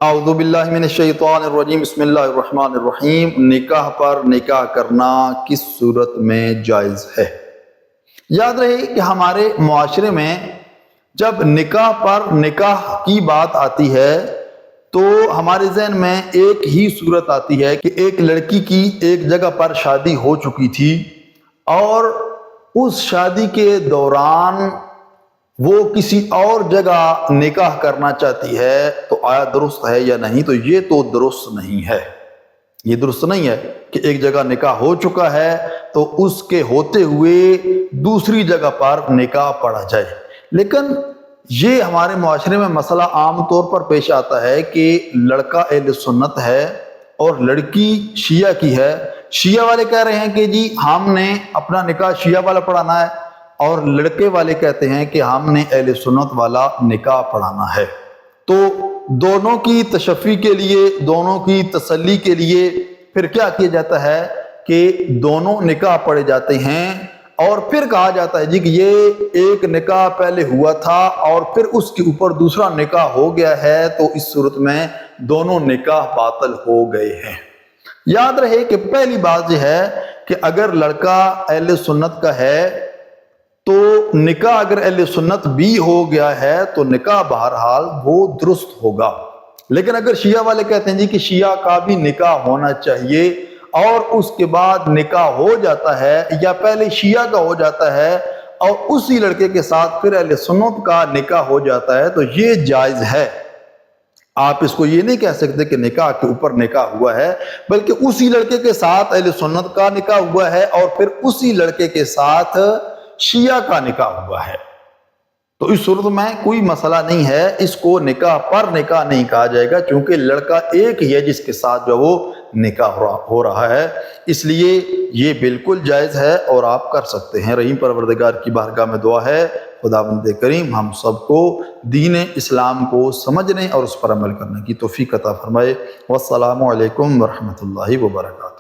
اعوذ باللہ من الشیطان الرجیم، بسم اللہ الرحمن الرحیم۔ نکاح پر نکاح کرنا کس صورت میں جائز ہے؟ یاد رہے کہ ہمارے معاشرے میں جب نکاح پر نکاح کی بات آتی ہے تو ہمارے ذہن میں ایک ہی صورت آتی ہے کہ ایک لڑکی کی ایک جگہ پر شادی ہو چکی تھی اور اس شادی کے دوران وہ کسی اور جگہ نکاح کرنا چاہتی ہے، تو آیا درست ہے یا نہیں؟ تو یہ تو درست نہیں ہے، یہ درست نہیں ہے کہ ایک جگہ نکاح ہو چکا ہے تو اس کے ہوتے ہوئے دوسری جگہ پر نکاح پڑھا جائے۔ لیکن یہ ہمارے معاشرے میں مسئلہ عام طور پر پیش آتا ہے کہ لڑکا اہل سنت ہے اور لڑکی شیعہ کی ہے۔ شیعہ والے کہہ رہے ہیں کہ جی ہم نے اپنا نکاح شیعہ والا پڑھانا ہے، اور لڑکے والے کہتے ہیں کہ ہم نے اہل سنت والا نکاح پڑھانا ہے۔ تو دونوں کی تشفی کے لیے، دونوں کی تسلی کے لیے پھر کیا کیا جاتا ہے کہ دونوں نکاح پڑھے جاتے ہیں، اور پھر کہا جاتا ہے جی کہ یہ ایک نکاح پہلے ہوا تھا اور پھر اس کے اوپر دوسرا نکاح ہو گیا ہے، تو اس صورت میں دونوں نکاح باطل ہو گئے ہیں۔ یاد رہے کہ پہلی بات یہ ہے کہ اگر لڑکا اہل سنت کا ہے تو نکاح اگر اہل سنت بھی ہو گیا ہے تو نکاح بہرحال وہ درست ہوگا۔ لیکن اگر شیعہ والے کہتے ہیں جی کہ شیعہ کا بھی نکاح ہونا چاہیے اور اس کے بعد نکاح ہو جاتا ہے، یا پہلے شیعہ کا ہو جاتا ہے اور اسی لڑکے کے ساتھ پھر اہل سنت کا نکاح ہو جاتا ہے، تو یہ جائز ہے۔ آپ اس کو یہ نہیں کہہ سکتے کہ نکاح کے اوپر نکاح ہوا ہے، بلکہ اسی لڑکے کے ساتھ اہل سنت کا نکاح ہوا ہے اور پھر اسی لڑکے کے ساتھ شیعہ کا نکاح ہوا ہے، تو اس صورت میں کوئی مسئلہ نہیں ہے، اس کو نکاح پر نکاح نہیں کہا جائے گا، کیونکہ لڑکا ایک ہی ہے جس کے ساتھ جو وہ نکاح ہو رہا ہے، اس لیے یہ بالکل جائز ہے اور آپ کر سکتے ہیں۔ رحیم پروردگار کی بارگاہ میں دعا ہے خداوند کریم ہم سب کو دین اسلام کو سمجھنے اور اس پر عمل کرنے کی توفیق عطا فرمائے۔ والسلام علیکم ورحمۃ اللہ وبرکاتہ۔